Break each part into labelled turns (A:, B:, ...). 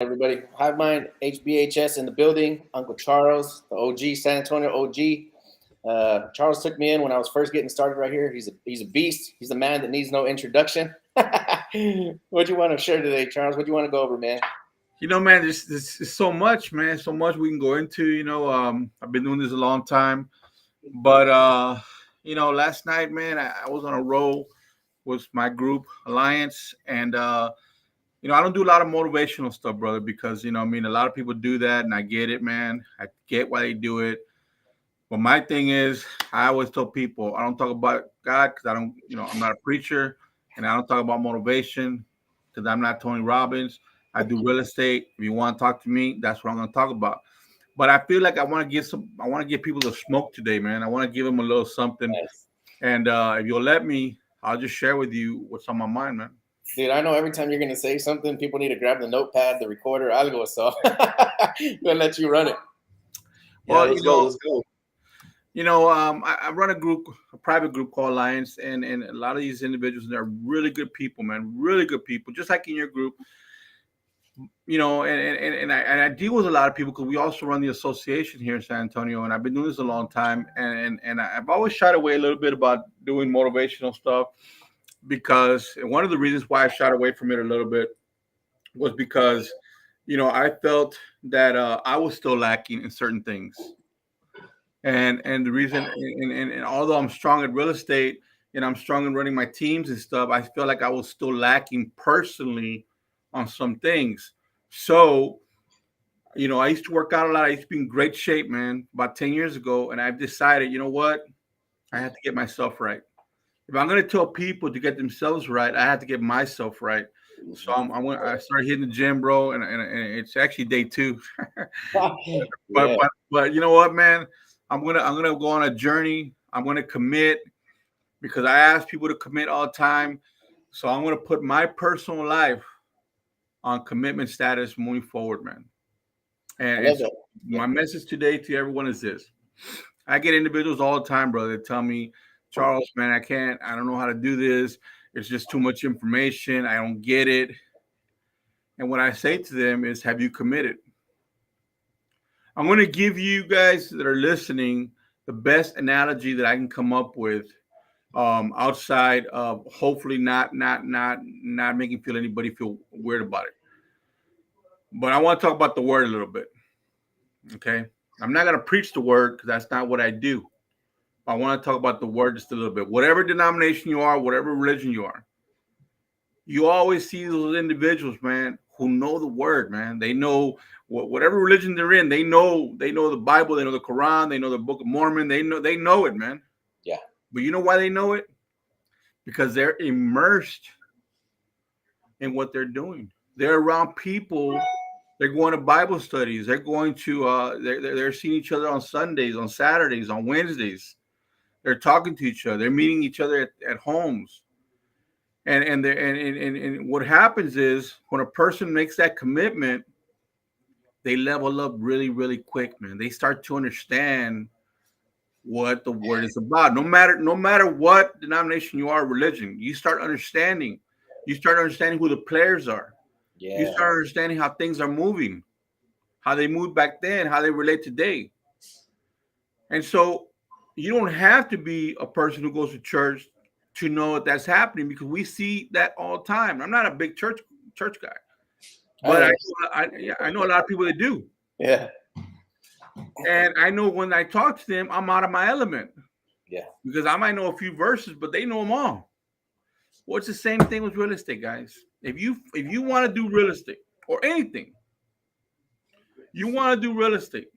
A: Everybody, hivemind, HBHS in the building. Uncle Charles, the OG, San Antonio OG. Charles took me in when I was first getting started right here. He's a beast. He's a man that needs no introduction. What do you want to share today, Charles? What do you want to go over, man?
B: Man, this is so much, man. So much we can go into. I've been doing this a long time, but last night, man, I was on a roll with my group Alliance, and I don't do a lot of motivational stuff, brother, because a lot of people do that, and I get it, man. I get why they do it. But my thing is, I always tell people I don't talk about God because I don't, I'm not a preacher, and I don't talk about motivation because I'm not Tony Robbins. I do real estate. If you want to talk to me, that's what I'm going to talk about. But I feel like I want to give people the smoke today, man. I want to give them a little something.
A: Yes.
B: And if you'll let me, I'll just share with you what's on my mind, man.
A: Dude, I know every time you're going to say something, people need to grab the notepad, the recorder, algo, so I'm going to let you run it.
B: Yeah, well, let's go. I run a private group called Alliance, and a lot of these individuals, they're really good people, man, really good people, just like in your group. And I deal with a lot of people because we also run the association here in San Antonio, and I've been doing this a long time, and I've always shied away a little bit about doing motivational stuff because one of the reasons why I shied away from it a little bit was because, I felt that I was still lacking in certain things. And the reason, and although I'm strong at real estate and I'm strong in running my teams and stuff, I feel like I was still lacking personally on some things. So, I used to work out a lot. I used to be in great shape, man, about 10 years ago. And I've decided, you know what? I have to get myself right. If I'm going to tell people to get themselves right, I have to get myself right. So I started hitting the gym, bro, and it's actually day 2. but,
A: Yeah.
B: but you know what, man? I'm gonna go on a journey. I'm gonna commit because I ask people to commit all the time. So I'm gonna put my personal life on commitment status moving forward, man. And so my message today to everyone is this: I get individuals all the time, brother, that tell me, Charles, man, I don't know how to do this. It's just too much information. I don't get it. And what I say to them is, have you committed? I'm going to give you guys that are listening the best analogy that I can come up with, outside of hopefully not making anybody feel weird about it. But I want to talk about the word a little bit. Okay, I'm not going to preach the word because that's not what I do. I want to talk about the word just a little bit. Whatever denomination you are, whatever religion you are, you always see those individuals, man, who know the word, man. They know whatever religion they're in. They know the Bible. They know the Quran. They know the Book of Mormon. They know it, man.
A: Yeah.
B: But you know why they know it? Because they're immersed in what they're doing. They're around people. They're going to Bible studies. They're going to they're seeing each other on Sundays, on Saturdays, on Wednesdays. They're talking to each other. They're meeting each other at homes. And what happens is when a person makes that commitment, they level up really, really quick, man. They start to understand what the word is about. No matter what denomination you are, religion, you start understanding. You start understanding who the players are.
A: Yeah.
B: You start understanding how things are moving, how they moved back then, how they relate today. And so you don't have to be a person who goes to church to know that that's happening because we see that all the time. I'm not a big church guy, but I know a lot of people that do.
A: Yeah.
B: And I know when I talk to them, I'm out of my element.
A: Yeah.
B: Because I might know a few verses, but they know them all. Well, it's the same thing with real estate, guys. If you want to do real estate or anything, you want to do real estate.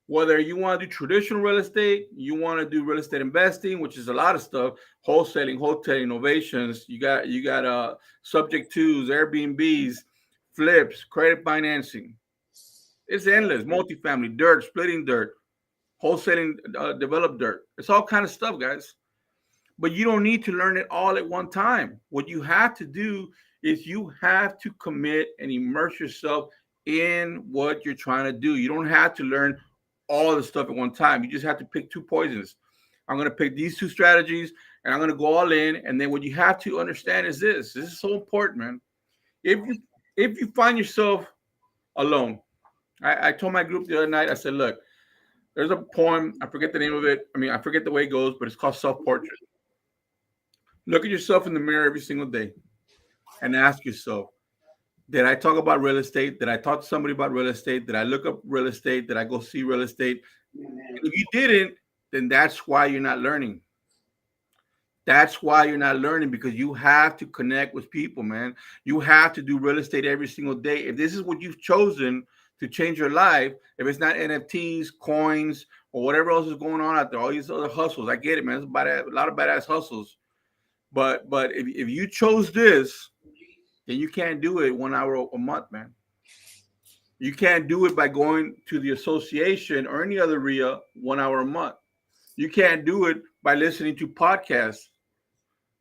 B: Whether you want to do traditional real estate, you want to do real estate investing, which is a lot of stuff, wholesaling, hotel innovations. You got subject twos, Airbnbs, flips, credit financing. It's endless. Multifamily, dirt, splitting dirt, wholesaling, developed dirt. It's all kind of stuff, guys. But you don't need to learn it all at one time. What you have to do is you have to commit and immerse yourself in what you're trying to do. You don't have to learn all the stuff at one time. You just have to pick 2 poisons. I'm going to pick these 2 strategies and I'm going to go all in. And then what you have to understand is this is so important, man. if you find yourself alone, I told my group the other night, I said, look, there's a poem, I forget the name of it. I mean, I forget the way it goes, but it's called Self-Portrait. Look at yourself in the mirror every single day and ask yourself, did I talk about real estate? Did I talk to somebody about real estate? Did I look up real estate? Did I go see real estate? And if you didn't, then that's why you're not learning. That's why you're not learning, because you have to connect with people, man. You have to do real estate every single day. If this is what you've chosen to change your life, if it's not NFTs, coins, or whatever else is going on out there, all these other hustles, I get it, man. It's a lot of badass hustles. But if you chose this, then you can't do it 1 hour a month, man. You can't do it by going to the association or any other RIA 1 hour a month. You can't do it by listening to podcasts.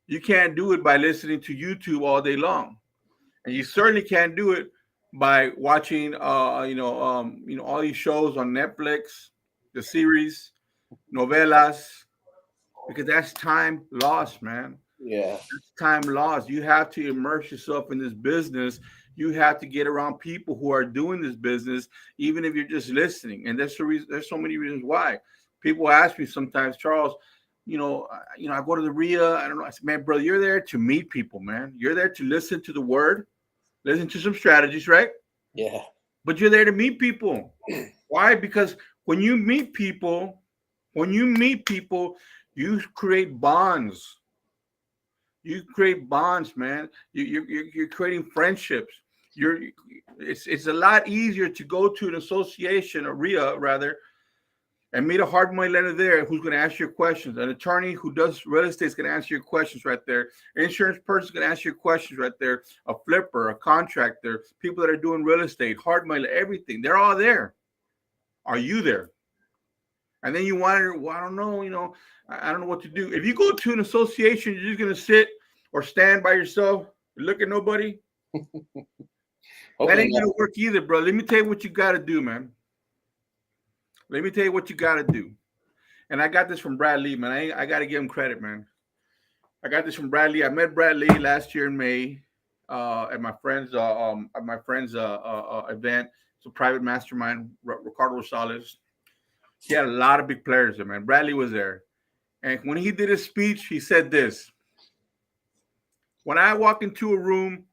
B: You can't do it by listening to YouTube all day long, and you certainly can't do it by watching, all these shows on Netflix, the series, novelas, because that's time lost, man.
A: Yeah.
B: It's time lost. You have to immerse yourself in this business. You have to get around people who are doing this business, even if you're just listening. And that's the reason. There's so many reasons why. People ask me sometimes, Charles, I go to the RIA. I don't know. I said, man, brother, you're there to meet people, man. You're there to listen to the word, listen to some strategies, right?
A: Yeah.
B: But you're there to meet people. Why? Because when you meet people, you create bonds. You create bonds, man. You're creating friendships. It's a lot easier to go to an association, a RIA rather, and meet a hard money lender there who's going to ask your questions. An attorney who does real estate is going to answer your questions right there. An insurance person is going to ask your questions right there. A flipper, a contractor, people that are doing real estate, hard money, everything. They're all there. Are you there? And then you wonder, well, I don't know, I don't know what to do. If you go to an association, you're just going to sit or stand by yourself, look at nobody. That ain't going to work either, bro. Let me tell you what you got to do, man. Let me tell you what you got to do. And I got this from Brad Lee, man. I got to give him credit, man. I got this from Brad Lee. I met Brad Lee last year in May at my friend's event. It's a private mastermind, Ricardo Rosales. He had a lot of big players there, man. Bradley was there. And when he did his speech, he said this. When I walk into a room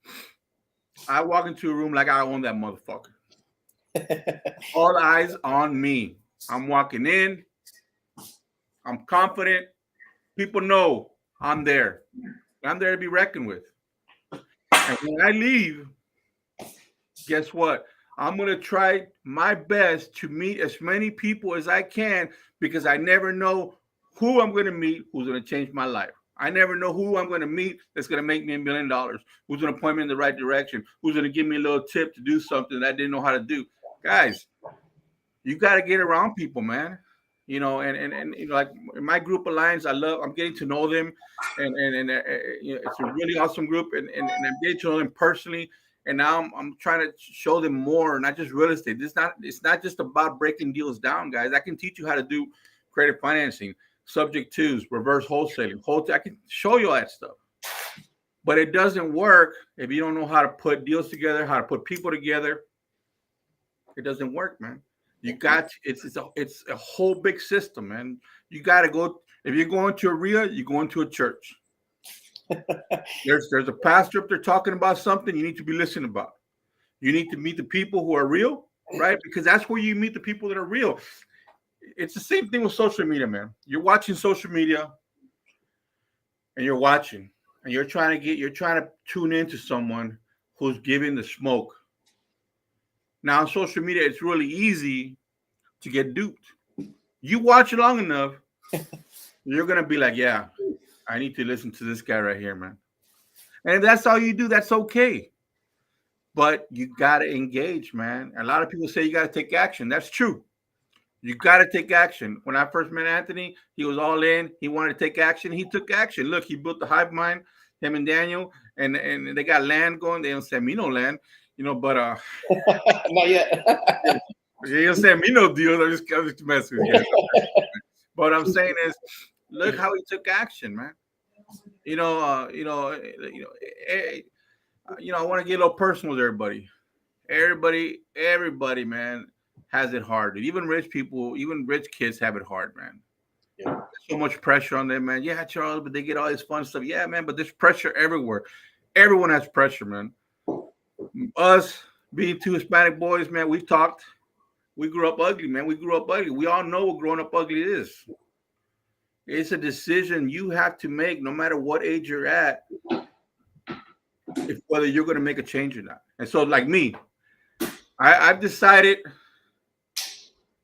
B: like I own that motherfucker. All eyes on me. I'm walking in. I'm confident. People know I'm there. I'm there to be reckoned with. And when I leave, guess what? I'm going to try my best to meet as many people as I can, because I never know who I'm going to meet who's going to change my life. I never know who I'm going to meet that's going to make me $1 million, who's going to point me in the right direction, who's going to give me a little tip to do something that I didn't know how to do. Guys, you got to get around people, man. And like in my group alliance, I'm getting to know them, and it's a really awesome group, and I'm getting to know them personally. And now I'm trying to show them more, not just real estate. It's not just about breaking deals down, guys. I can teach you how to do credit financing, subject twos, reverse wholesaling. I can show you all that stuff. But it doesn't work if you don't know how to put deals together, how to put people together. It doesn't work, man. It's a whole big system, man. You got to go. If you're going to a RIA, you're going to a church. There's a pastor up there talking about something you need to be listening about. You need to meet the people who are real, right? Because that's where you meet the people that are real. It's the same thing with social media, man. You're watching social media, and you're trying to tune into someone who's giving the smoke. Now on social media, it's really easy to get duped. You watch it long enough, you're gonna be like, yeah, I need to listen to this guy right here, man. And if that's all you do, that's okay. But you got to engage, man. A lot of people say you got to take action. That's true. You got to take action. When I first met Anthony, he was all in. He wanted to take action. He took action. Look, he built the HiveMind, him and Daniel, and they got land going. They don't send me no land, but
A: not yet.
B: They don't send me no deals. I'm just messing with you. But what I'm saying is, look how he took action, man. I want to get a little personal with everybody. Everybody, man, has it hard. Even rich people, even rich kids have it hard, man.
A: Yeah.
B: So much pressure on them, man. Yeah, Charles, but they get all this fun stuff. Yeah, man, but there's pressure everywhere. Everyone has pressure, man. Us being two Hispanic boys, man, we've talked. We grew up ugly, man. We grew up ugly. We all know what growing up ugly is. It's a decision you have to make no matter what age you're at, if whether you're going to make a change or not. And so, like me, I've decided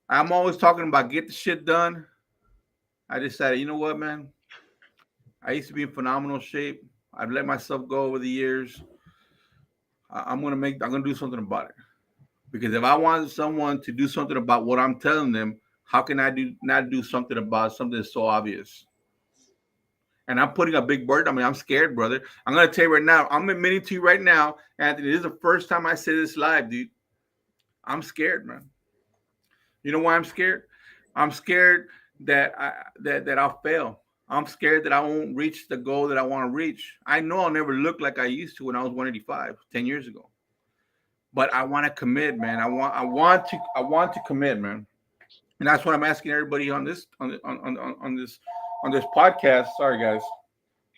B: I'm always talking about get the shit done. I decided, you know what, man? I used to be in phenomenal shape. I've let myself go over the years. I'm gonna do something about it. Because if I want someone to do something about what I'm telling them, how can I not do something about something that's so obvious? And I'm putting a big burden. I mean, I'm scared, brother. I'm gonna tell you right now. I'm admitting to you right now, Anthony. This is the first time I say this live, dude. I'm scared, man. You know why I'm scared? I'm scared that I'll fail. I'm scared that I won't reach the goal that I want to reach. I know I'll never look like I used to when I was 185 10 years ago. But I want to commit, man. I want to commit, man. And that's what I'm asking everybody on this podcast. Sorry, guys.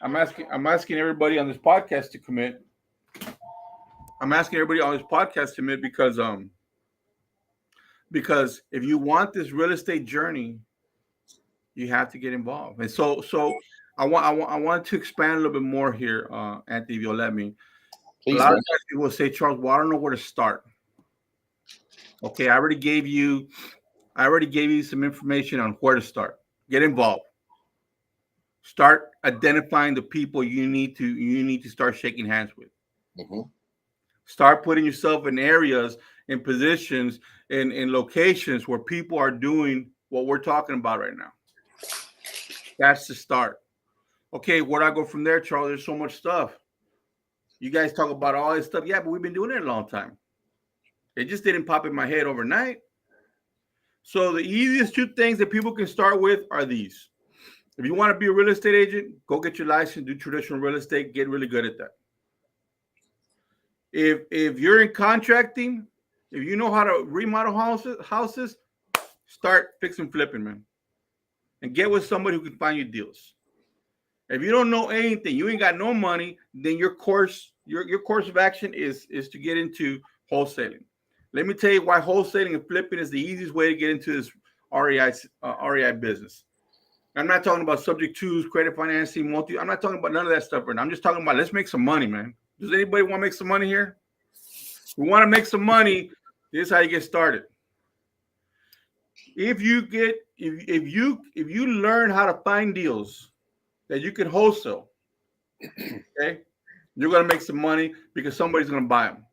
B: I'm asking everybody on this podcast to commit. I'm asking everybody on this podcast to commit because if you want this real estate journey, you have to get involved. And so I want to expand a little bit more here, Anthony, if you'll let me.
A: Please,
B: a lot
A: man.
B: of people will say, Charles, well, I don't know where to start. Okay, I already gave you some information on where to start. Get involved. Start identifying the people you need to start shaking hands with.
A: Mm-hmm.
B: Start putting yourself in areas, in positions, in locations where people are doing what we're talking about right now. That's the start. Okay, where do I go from there, Charles? There's so much stuff. You guys talk about all this stuff. Yeah, but we've been doing it a long time. It just didn't pop in my head overnight. So the easiest two things that people can start with are these. If you want to be a real estate agent, go get your license, do traditional real estate, get really good at that. If you're in contracting, if you know how to remodel houses, start fixing flipping, man. And get with somebody who can find you deals. If you don't know anything, you ain't got no money, then your course of action is to get into wholesaling. Let me tell you why wholesaling and flipping is the easiest way to get into this REI business. I'm not talking about subject twos, credit financing, I'm not talking about none of that stuff right now. I'm just talking about let's make some money, man. Does anybody want to make some money here? We want to make some money. This is how you get started. If you learn how to find deals that you can wholesale, okay, you're gonna make some money because somebody's gonna buy them.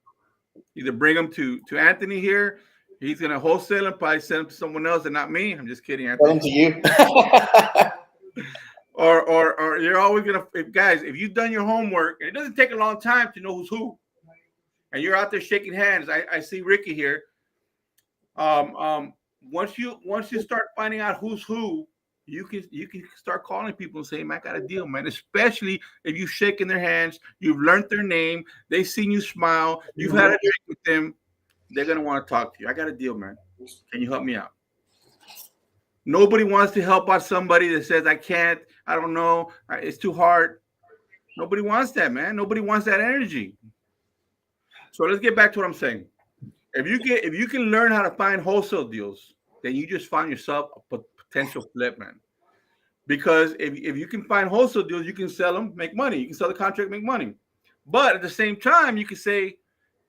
B: Either bring them to Anthony here, he's gonna wholesale them, probably send them to someone else, and not me. I'm just kidding, Anthony.
A: To you.
B: or you're always gonna, if you've done your homework, and it doesn't take a long time to know who's who, and you're out there shaking hands. I see Ricky here. Once you start finding out who's who, you can start calling people and saying, man, I got a deal, man. Especially if you've shaken their hands, you've learned their name, they've seen you smile, you've had a drink with them, they're gonna want to talk to you. I got a deal, man. Can you help me out? Nobody wants to help out somebody that says, I can't, I don't know, it's too hard. Nobody wants that, man. Nobody wants that energy. So let's get back to what I'm saying. If you can learn how to find wholesale deals, then you just find yourself a potential flip, man. Because if you can find wholesale deals, you can sell them, make money. You can sell the contract, make money. But at the same time, you can say,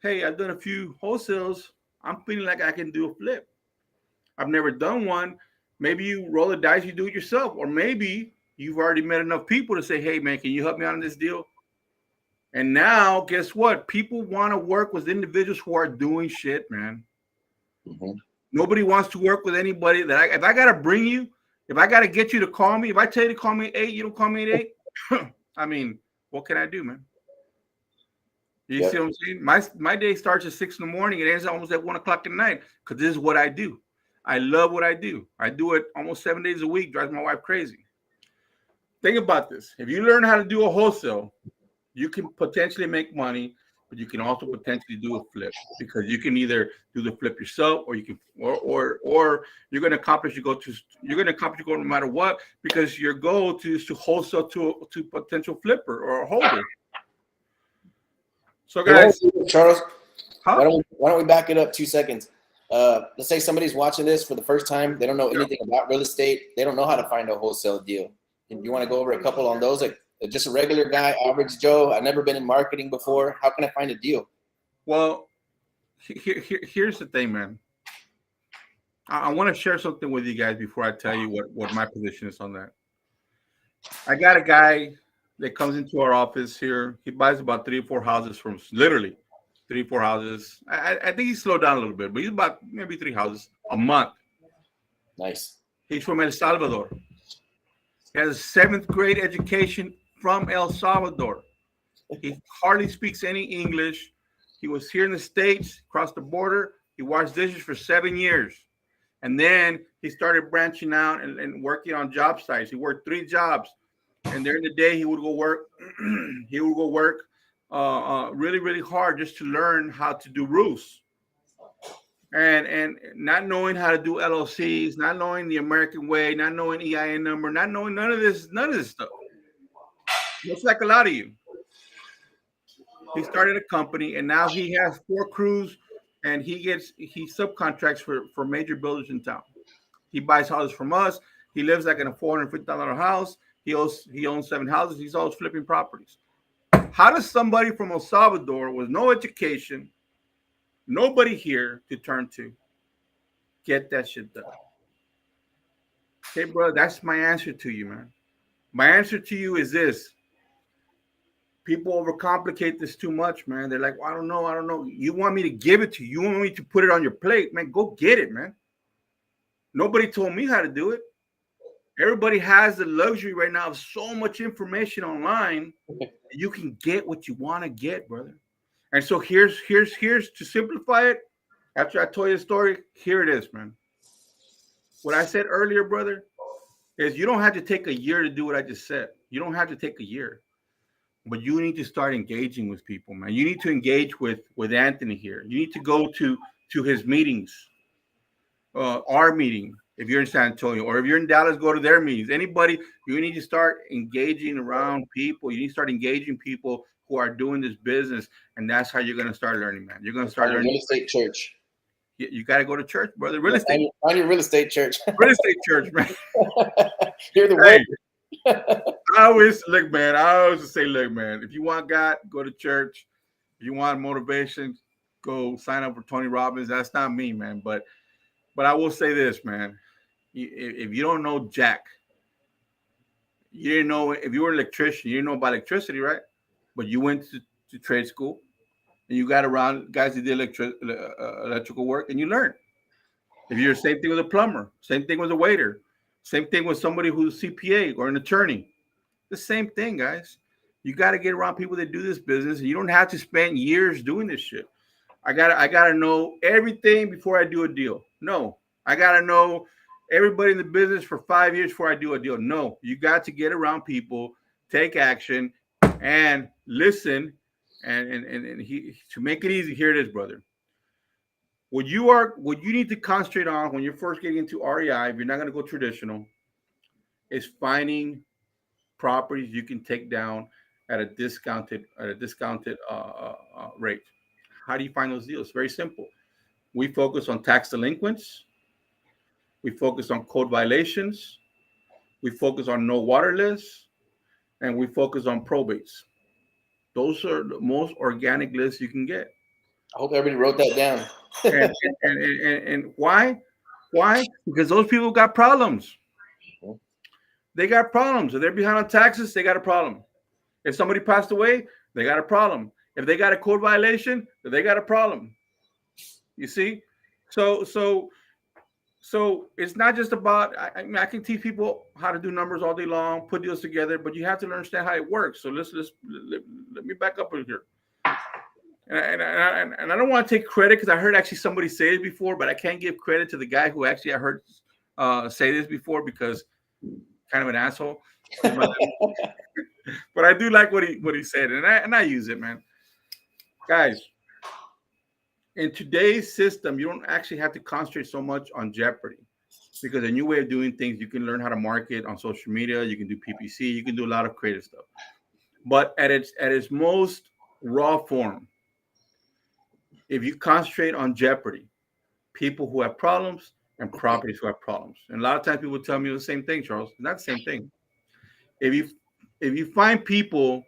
B: hey, I've done a few wholesales. I'm feeling like I can do a flip. I've never done one. Maybe you roll the dice, you do it yourself. Or maybe you've already met enough people to say, hey, man, can you help me out on this deal? And now, guess what? People want to work with individuals who are doing shit, man. Mm-hmm. Nobody wants to work with anybody if I got to bring you, if I got to get you to call me, if I tell you to call me at 8, you don't call me at 8. I mean, what can I do, man? You see what I'm saying? My day starts at 6 in the morning. It ends almost at 1 o'clock at night because this is what I do. I love what I do. I do it almost 7 days a week. Drives my wife crazy. Think about this. If you learn how to do a wholesale, you can potentially make money. but you can also potentially do a flip, because you can either do the flip yourself, or you can, or you're going to accomplish your goal no matter what, because your goal is to wholesale to potential flipper or a holder. So guys,
A: Charles,
B: huh?
A: why don't we back it up 2 seconds? Let's say somebody's watching this for the first time. They don't know anything about real estate. They don't know how to find a wholesale deal. And you want to go over a couple on those? Like, just a regular guy, average Joe. I've never been in marketing before. How can I find a deal?
B: Well, here's the thing, man. I want to share something with you guys before I tell you what my position is on that. I got a guy that comes into our office here. He buys about 3 or 4 houses from, literally 3 or 4 houses. I think he slowed down a little bit, but he's about maybe 3 houses a month.
A: Nice.
B: He's from El Salvador. He has a 7th grade education from El Salvador. He hardly speaks any English. He was here in the States, crossed the border. He washed dishes for 7 years. And then he started branching out and working on job sites. He worked 3 jobs. And during the day, he would go work. He would go work really, really hard just to learn how to do roofs. And not knowing how to do LLCs, not knowing the American way, not knowing EIN number, not knowing none of this stuff. Looks like a lot of you. He started a company, and now he has 4 crews, and he subcontracts for major builders in town. He buys houses from us. He lives like in a $450,000 house. He owns 7 houses. He's always flipping properties. How does somebody from El Salvador with no education, nobody here to turn to, get that shit done? Okay, bro, that's my answer to you, man. My answer to you is this. People overcomplicate this too much, man. They're like, well, I don't know. You want me to give it to you. You want me to put it on your plate, man. Go get it, man. Nobody told me how to do it. Everybody has the luxury right now of so much information online. You can get what you want to get, brother. And so here's to simplify it. After I told you the story, here it is, man. What I said earlier, brother, is you don't have to take a year to do what I just said. You don't have to take a year. But you need to start engaging with people, man. You need to engage with Anthony here. You need to go to his meetings, our meeting, if you're in San Antonio, or if you're in Dallas, go to their meetings. Anybody, you need to start engaging around people. You need to start engaging people who are doing this business, and that's how you're going to start learning, man. You're going to start learning.
A: Real estate church.
B: You got to go to church, brother. Real estate.
A: Find your real estate church.
B: Real estate church, man.
A: Hear the word.
B: I always say, look, man, if you want God, go to church. If you want motivation, go sign up for Tony Robbins. That's not me, man. But I will say this, man. If you don't know Jack, you didn't know. If you were an electrician, you didn't know about electricity, right? But you went to trade school, and you got around guys that did electrical work, and you learned. If you're the same thing with a plumber, same thing with a waiter, same thing with somebody who's a CPA or an attorney. The same thing, guys. You got to get around people that do this business, and you don't have to spend years doing this shit. I gotta know everything before I do a deal. No, I gotta know everybody in the business for 5 years before I do a deal. No, you got to get around people, take action, and listen. And to make it easy, here it is, brother. What you need to concentrate on when you're first getting into REI, if you're not going to go traditional, is finding properties you can take down at a discounted rate. How do you find those deals? Very simple. We focus on tax delinquents. We focus on code violations. We focus on no water lists, and we focus on probates. Those are the most organic lists you can get.
A: I hope everybody wrote that down.
B: and why? Why? Because those people got problems. They got problems. If they're behind on taxes, they got a problem. If somebody passed away, they got a problem. If they got a code violation, they got a problem. You see? So it's not just about, I mean, I can teach people how to do numbers all day long, put deals together, but you have to understand how it works. So let me back up here. And I don't want to take credit, because I heard actually somebody say it before, but I can't give credit to the guy who actually I heard say this before, because kind of an asshole. But I do like what he said, and I use it, man. Guys, in today's system, you don't actually have to concentrate so much on jeopardy because a new way of doing things, you can learn how to market on social media, you can do PPC, you can do a lot of creative stuff. But at its most raw form, if you concentrate on jeopardy, people who have problems and properties who have problems. And a lot of times people tell me the same thing, Charles. It's not the same thing. If you find people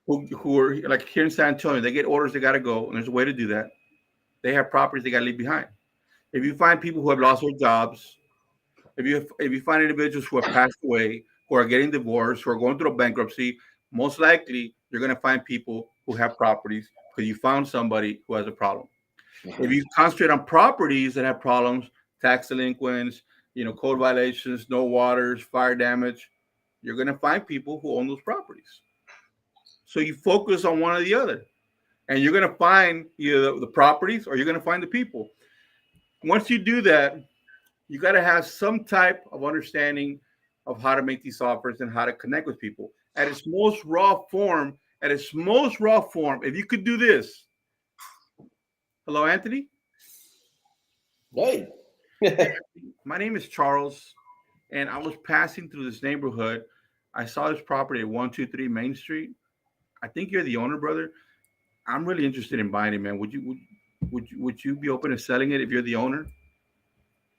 B: who are like here in San Antonio, they get orders, they gotta go, and there's a way to do that. They have properties they gotta leave behind. If you find people who have lost their jobs, if you find individuals who have passed away, who are getting divorced, who are going through a bankruptcy, most likely you're gonna find people who have properties because you found somebody who has a problem. If you concentrate on properties that have problems, tax delinquents, code violations, no waters, fire damage, you're going to find people who own those properties. So you focus on one or the other, and you're going to find either the properties or you're going to find the people. Once you do that, you got to have some type of understanding of how to make these offers and how to connect with people at its most raw form. At its most raw form, if you could do this. Hello, Anthony.
A: Hey.
B: My name is Charles, and I was passing through this neighborhood. I saw this property at 123 Main Street. I think you're the owner, brother. I'm really interested in buying it, man. Would you be open to selling it if you're the owner?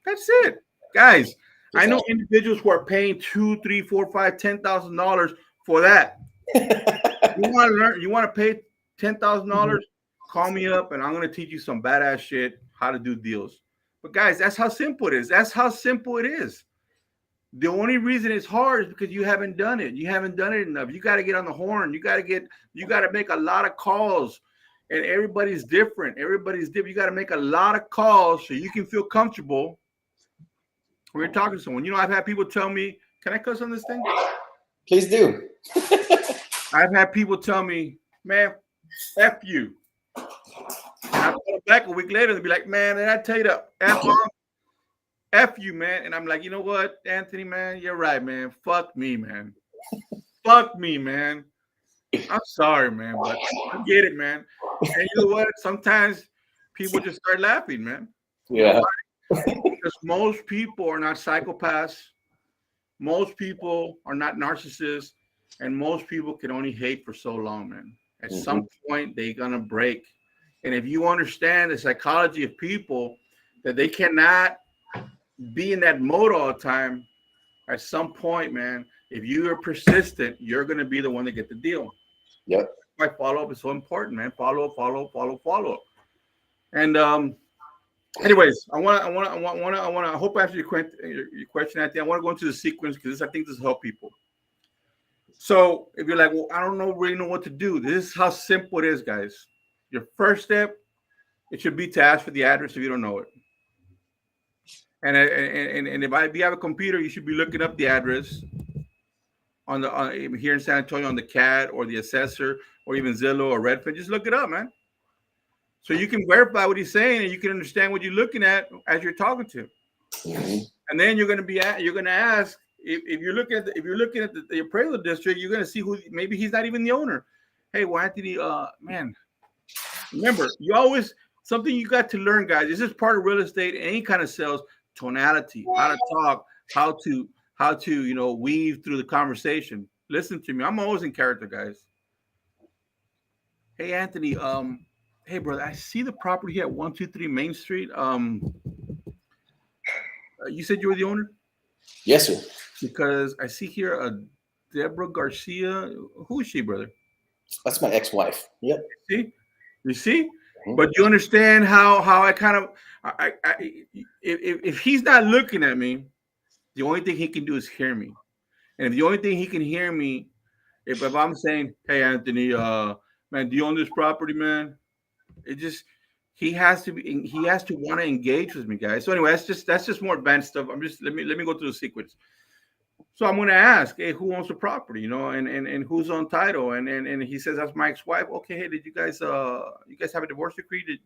B: That's it, guys. I know individuals who are paying $2, $3, $4, $5, $10,000 for that. You want to learn? You want to pay $10,000? Call me up, and I'm going to teach you some badass shit how to do deals. But guys, that's how simple it is. That's how simple it is. The only reason it's hard is because you haven't done it. You haven't done it enough. You got to get on the horn. You got to make a lot of calls. And everybody's different. Everybody's different. You got to make a lot of calls so you can feel comfortable when you're talking to someone. I've had people tell me, can I cuss on this thing?
A: Please do.
B: I've had people tell me, man, F you. And I call back a week later and be like, man, did I tell you to F you, man? And I'm like, you know what, Anthony, man, you're right, man. Fuck me, man. Fuck me, man. I'm sorry, man, but I get it, man. And you know what? Sometimes people just start laughing, man.
A: Yeah.
B: Because most people are not psychopaths. Most people are not narcissists. And most people can only hate for so long, man. At some point, they're going to break. And if you understand the psychology of people, that they cannot be in that mode all the time, at some point, man, if you are persistent, you're going to be the one to get the deal.
A: Yep.
B: My follow-up is so important, man. Follow up. And anyways, I hope I answered your question, Anthony. I want to go into the sequence because I think this will help people. So if you're like, well, I don't really know what to do. This is how simple it is, guys. Your first step, it should be to ask for the address if you don't know it. And if you have a computer, you should be looking up the address here in San Antonio on the CAD or the assessor or even Zillow or Redfin. Just look it up, man. So you can verify what he's saying and you can understand what you're looking at as you're talking to him. And then you're going to ask if you're looking at the appraisal district, you're going to see who maybe he's not even the owner. Hey, well, Anthony, man. Remember, something you got to learn, guys. This is part of real estate, any kind of sales, tonality, how to talk, how to weave through the conversation. Listen to me. I'm always in character, guys. Hey, Anthony, hey, brother, I see the property here at 123 Main Street. You said you were the owner?
A: Yes, sir.
B: Because I see here a Deborah Garcia. Who is she, brother?
A: That's my ex-wife. Yep.
B: You see? But you understand how I kind of if he's not looking at me, the only thing he can do is hear me. And if the only thing he can hear me, if I'm saying, hey Anthony, man, do you own this property, man? He has to want to engage with me, guys. So anyway, that's just more advanced stuff. Let me go through the sequence. So I'm going to ask, hey, who owns the property, and who's on title? And he says, that's my ex-wife. Okay, hey, did you guys have a divorce decree?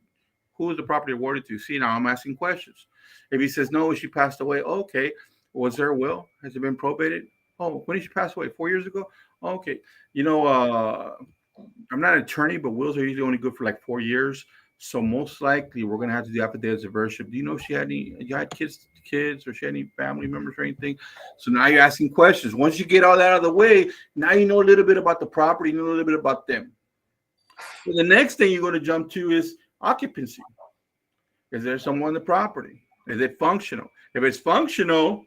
B: Who was the property awarded to? See, now I'm asking questions. If he says, no, she passed away. Okay. Was there a will? Has it been probated? Oh, when did she pass away? 4 years ago? Okay. I'm not an attorney, but wills are usually only good for like 4 years. So most likely we're gonna have to do affidavits of ownership. Do you know if she had any? You had kids, or she had any family members or anything? So now you're asking questions. Once you get all that out of the way, now you know a little bit about the property, you know a little bit about them. So the next thing you're going to jump to is occupancy. Is there someone on the property? Is it functional? If it's functional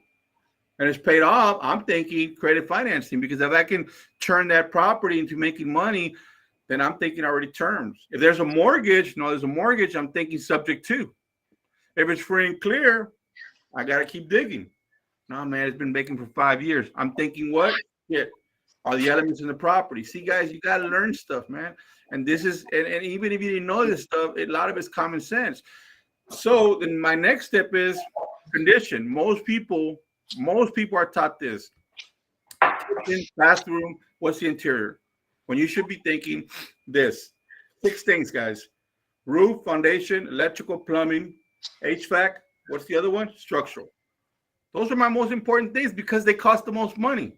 B: and it's paid off, I'm thinking credit financing, because if I can turn that property into making money, then I'm thinking already terms. If there's a mortgage, I'm thinking subject to. If it's free and clear, I got to keep digging. No, man, it's been making for 5 years. I'm thinking what? Yeah. Are the elements in the property? See, guys, you got to learn stuff, man. And this is, and even if you didn't know this stuff, a lot of it's common sense. So then my next step is condition. Most people are taught this. Kitchen, bathroom, what's the interior? When you should be thinking this. 6 things, guys. Roof, foundation, electrical, plumbing, HVAC. What's the other one? Structural. Those are my most important things because they cost the most money.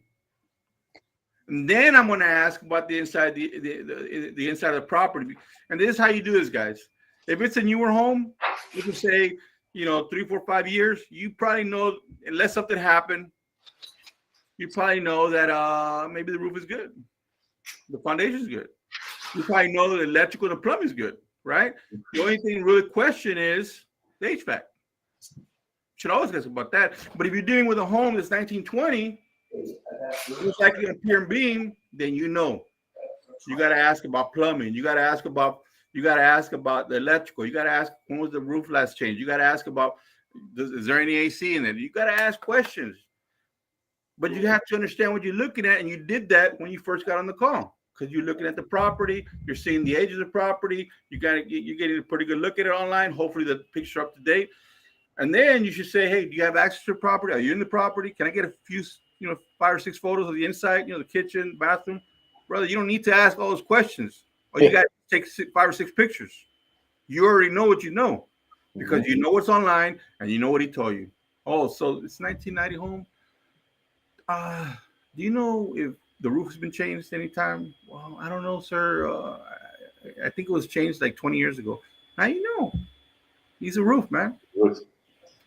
B: And then I'm going to ask about the inside, the inside of the property. And this is how you do this, guys. If it's a newer home, you can say, 3, 4, 5 years, you probably know, unless something happened, you probably know that maybe the roof is good. The foundation is good. You probably know that the electrical and the plumbing is good, right? The only thing really question is the HVAC. Should always ask about that. But if you're dealing with a home that's 1920, most likely on pier and beam, then you got to ask about plumbing. You got to ask about the electrical. You got to ask when was the roof last changed. You got to ask about is there any AC in it. You got to ask questions. But you have to understand what you're looking at, and you did that when you first got on the call because you're looking at the property. You're seeing the edges of the property. You're getting a pretty good look at it online. Hopefully the picture up to date. And then you should say, hey, do you have access to the property? Are you in the property? Can I get a few, 5 or 6 photos of the inside, the kitchen, bathroom? Brother, you don't need to ask all those questions. Or you got to take 5 or 6 pictures. You already know what you know because you know what's online and you know what he told you. Oh, so it's 1990 home. Do you know if the roof has been changed anytime? Well, I don't know, sir. I think it was changed like 20 years ago. Now you know. He's a roof, man.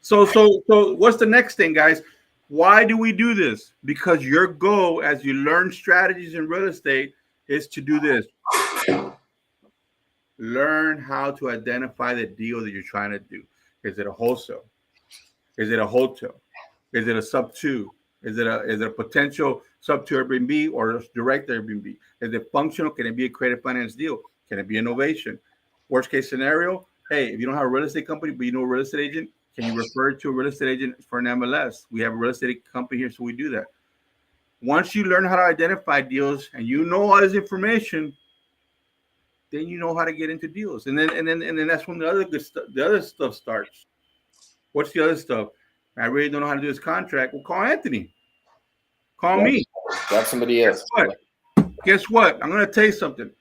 B: So what's the next thing, guys? Why do we do this? Because your goal as you learn strategies in real estate is to do this. Learn how to identify the deal that you're trying to do. Is it a wholesale? Is it a hotel? Is it a sub 2? Is it a potential sub 2 Airbnb or a direct Airbnb? Is it functional? Can it be a credit finance deal? Can it be innovation? Worst case scenario, hey, if you don't have a real estate company, but you know a real estate agent, can you refer to a real estate agent for an MLS? We have a real estate company here, so we do that. Once you learn how to identify deals and you know all this information, then you know how to get into deals. And then that's when the other stuff starts. What's the other stuff? I really don't know how to do this contract. Well, call Anthony. Call me.
A: Grab somebody else.
B: Guess what? I'm gonna tell you something.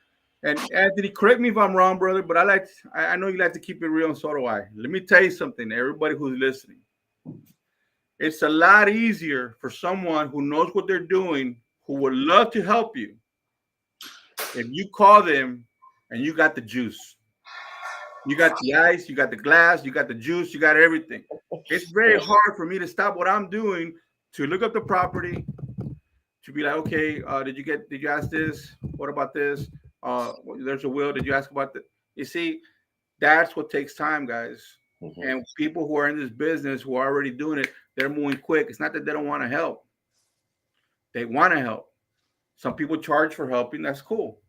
B: And Anthony, correct me if I'm wrong, brother, but I know you like to keep it real, and so do I. Let me tell you something, everybody who's listening. It's a lot easier for someone who knows what they're doing, who would love to help you, if you call them and you got the juice. You got the ice, you got the glass, you got the juice, you got everything. It's very hard for me to stop what I'm doing to look up the property, to be like, okay, did you ask this? What about this? There's a will. Did you ask about that? You see, that's what takes time, guys. And people who are in this business who are already doing it, they're moving quick. It's not that they don't want to help. They want to help. Some people charge for helping. That's cool.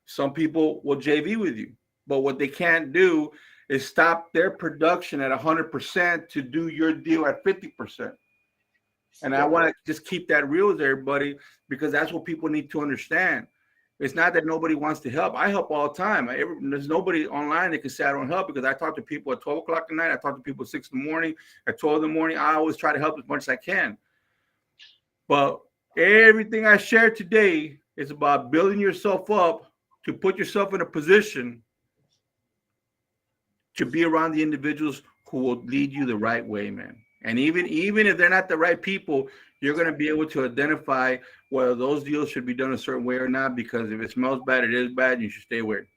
B: Some people will JV with you. But what they can't do is stop their production at 100% to do your deal at 50%. And I want to just keep that real with everybody because that's what people need to understand. It's not that nobody wants to help. I help all the time. There's nobody online that can say I don't help because I talk to people at 12 o'clock at night. I talk to people at 6 in the morning, at 12 in the morning. I always try to help as much as I can. But everything I share today is about building yourself up to put yourself in a position to be around the individuals who will lead you the right way, man. And even if they're not the right people, you're going to be able to identify whether those deals should be done a certain way or not. Because if it smells bad, it is bad. You should stay away.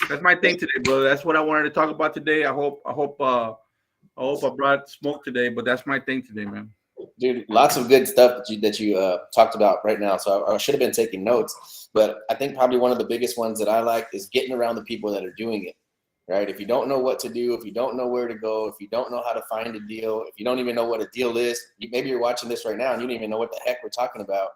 B: That's my thing today, brother. That's what I wanted to talk about today. I hope I brought smoke today, but that's my thing today, man.
A: Dude, lots of good stuff that you talked about right now. So I should have been taking notes, but I think probably one of the biggest ones that I like is getting around the people that are doing it. Right? If you don't know what to do, if you don't know where to go, if you don't know how to find a deal, if you don't even know what a deal is, maybe you're watching this right now and you don't even know what the heck we're talking about.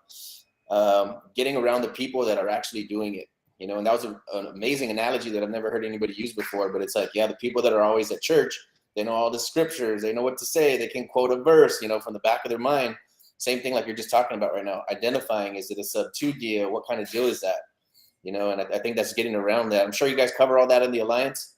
A: Getting around the people that are actually doing it, you know, and that was an amazing analogy that I've never heard anybody use before. But it's like, yeah, the people that are always at church, they know all the scriptures, they know what to say, they can quote a verse, you know, from the back of their mind. Same thing like you're just talking about right now. Identifying, is it a sub-2 deal? What kind of deal is that? You know, and I think that's getting around that. I'm sure you guys cover all that in the Alliance.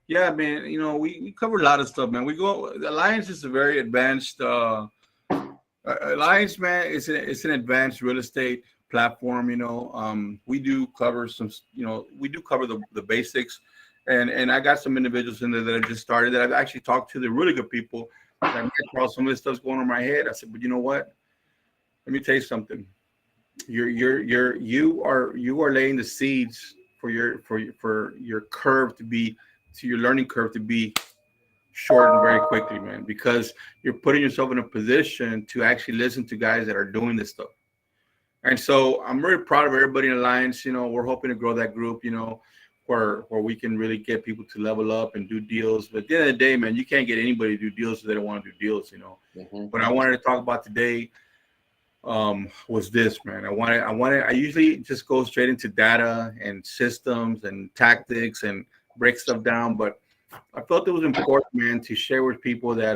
B: Yeah, man. You know, we cover a lot of stuff, man. The Alliance is a very advanced Alliance, man. It's an advanced real estate platform. You know, we do cover some. You know, we do cover the basics, and I got some individuals in there that have just started that I've actually talked to. They're really good people. And I might tell some of this stuff's going on in my head. I said, but you know what? Let me tell you something. You are laying the seeds for your curve to be, to your learning curve to be shortened very quickly, man, because you're putting yourself in a position to actually listen to guys that are doing this stuff. And so I'm really proud of everybody in Alliance. You know, we're hoping to grow that group, you know, where we can really get people to level up and do deals. But at the end of the day, man, you can't get anybody to do deals if they don't want to do deals, you know. What I wanted to talk about today was this, man. I usually just go straight into data and systems and tactics and break stuff down, but I felt it was important, man, to share with people that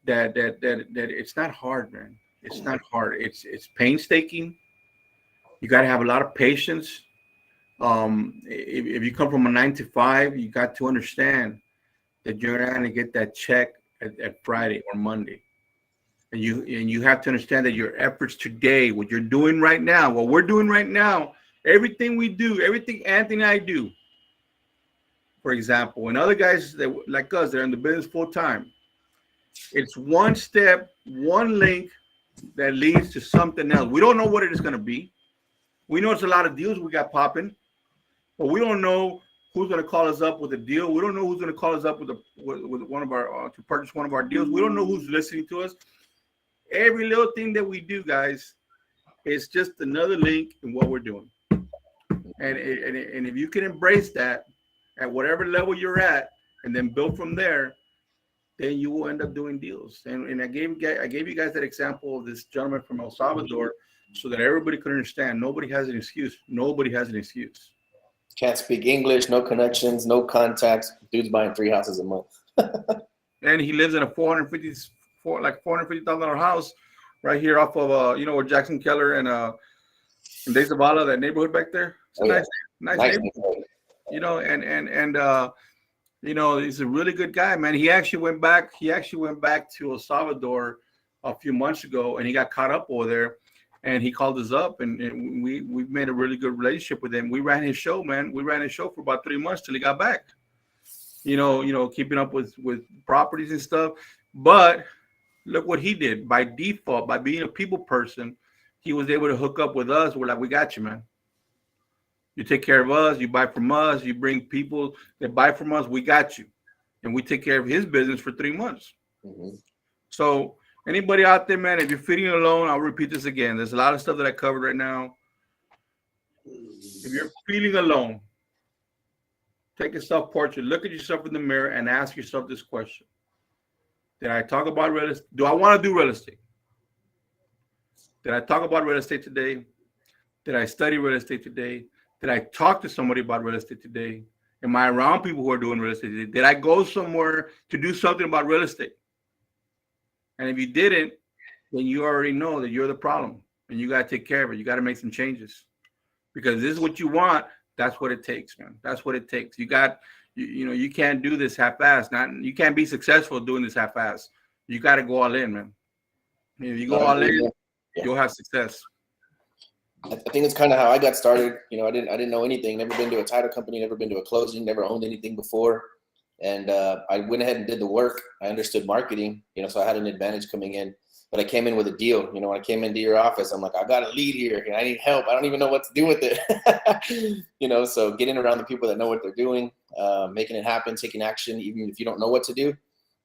B: that it's not hard, man. It's not hard. It's painstaking. You got to have a lot of patience. If you come from a 9 to 5, you got to understand that you're not going to get that check at Friday or Monday. And you have to understand that your efforts today, what you're doing right now, what we're doing right now, everything we do, everything Anthony and I do, for example, and other guys that like us, they're in the business full time. It's one step, one link that leads to something else. We don't know what it is going to be. We know it's a lot of deals we got popping, but we don't know who's going to call us up with a deal. We don't know who's going to call us up with one of our to purchase one of our deals. We don't know who's listening to us. Every little thing that we do, guys, is just another link in what we're doing. And if you can embrace that at whatever level you're at, and then build from there, then you will end up doing deals. And I gave you guys that example of this gentleman from El Salvador, so that everybody could understand. Nobody has an excuse. Nobody has an excuse.
A: Can't speak English, no connections, no contacts. Dude's buying 3 houses a month.
B: And he lives in a $450,000 house right here off of you know, where Jackson Keller and De Zavala, that neighborhood back there. It's a nice neighborhood. You know, and you know, he's a really good guy, man. He actually went back to El Salvador a few months ago, and he got caught up over there. And he called us up, and we've made a really good relationship with him. We ran his show, man. We ran his show for about 3 months till he got back. You know, keeping up with properties and stuff. But look what he did. By default, by being a people person, he was able to hook up with us. We're like, we got you, man. You take care of us. You buy from us. You bring people that buy from us. We got you. And we take care of his business for 3 months. So anybody out there, man, if you're feeling alone, I'll repeat this again. There's a lot of stuff that I covered right now. If you're feeling alone, take a self-portrait, look at yourself in the mirror, and ask yourself this question. Did I talk about real estate? Do I want to do real estate? Did I talk about real estate today? Did I study real estate today? Did I talk to somebody about real estate today? Am I around people who are doing real estate today? Did I go somewhere to do something about real estate? And if you didn't, then you already know that you're the problem, and you got to take care of it. You got to make some changes, because this is what you want. That's what it takes, man. That's what it takes. You know, you can't do this half-assed. You can't be successful doing this half-assed. You got to go all in, man. If you go all in, you'll have success.
A: I think it's kind of how I got started. You know, I didn't know anything. Never been to a title company. Never been to a closing. Never owned anything before. And I went ahead and did the work. I understood marketing. You know, so I had an advantage coming in. but I came in with a deal. You know, when I came into your office, I'm like, I got a lead here and I need help. I don't even know what to do with it. You know, so getting around the people that know what they're doing, making it happen, taking action, even if you don't know what to do.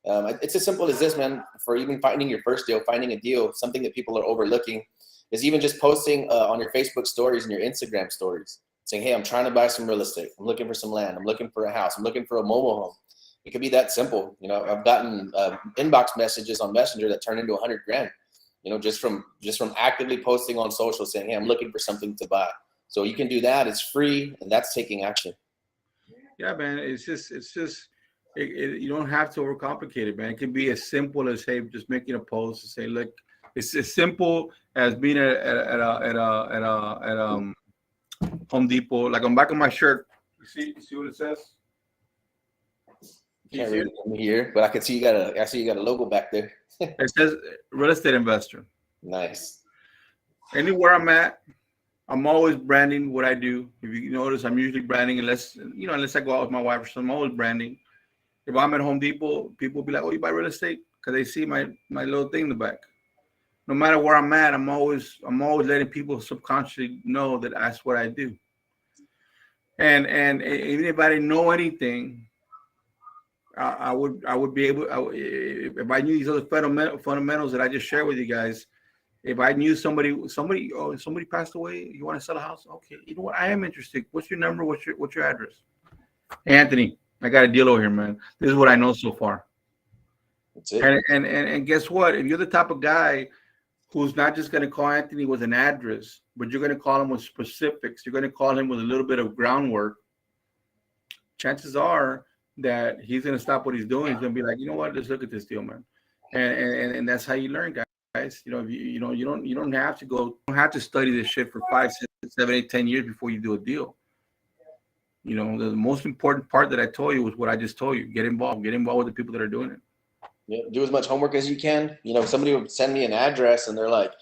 A: It's as simple as this, man. For even finding your first deal, finding a deal, something that people are overlooking is even just posting on your Facebook stories and your Instagram stories, saying, hey, I'm trying to buy some real estate. I'm looking for some land. I'm looking for a house. I'm looking for a mobile home. It could be that simple. You know, I've gotten inbox messages on Messenger that turn into 100 grand, you know, just from actively posting on social saying, hey, I'm looking for something to buy. So you can do that. It's free, and that's taking action.
B: Yeah, man. It's just you don't have to overcomplicate it, man. It can be as simple as, hey, just making a post and say, look, it's as simple as being at Home Depot, like on the back of my shirt. You see what it says?
A: Can't read it from here, but I can see I see you got a logo back there.
B: It says real estate investor.
A: Nice.
B: Anywhere I'm at, I'm always branding what I do. If you notice, I'm usually branding unless I go out with my wife or something. I'm always branding. If I'm at Home Depot, people will be like, "Oh, you buy real estate?" Because they see my little thing in the back. No matter where I'm at, I'm always letting people subconsciously know that that's what I do. And even if I didn't know anything, I would be able, if I knew these other fundamentals that I just shared with you guys. If I knew somebody passed away, you want to sell a house? Okay, you know what? I am interested. What's your number? What's your address? Hey, Anthony, I got a deal over here, man. This is what I know so far.
A: That's it.
B: And guess what? If you're the type of guy who's not just going to call Anthony with an address, but you're going to call him with specifics, you're going to call him with a little bit of groundwork, chances are that he's going to stop what he's doing. He's going to be like, you know what? Let's look at this deal, man. And that's how you learn, guys. You know, you don't have to study this shit for 5, 6, 7, 8, 10 years before you do a deal. You know, the most important part that I told you was what I just told you. Get involved with the people that are doing it.
A: Yeah, do as much homework as you can. You know, somebody would send me an address and they're like,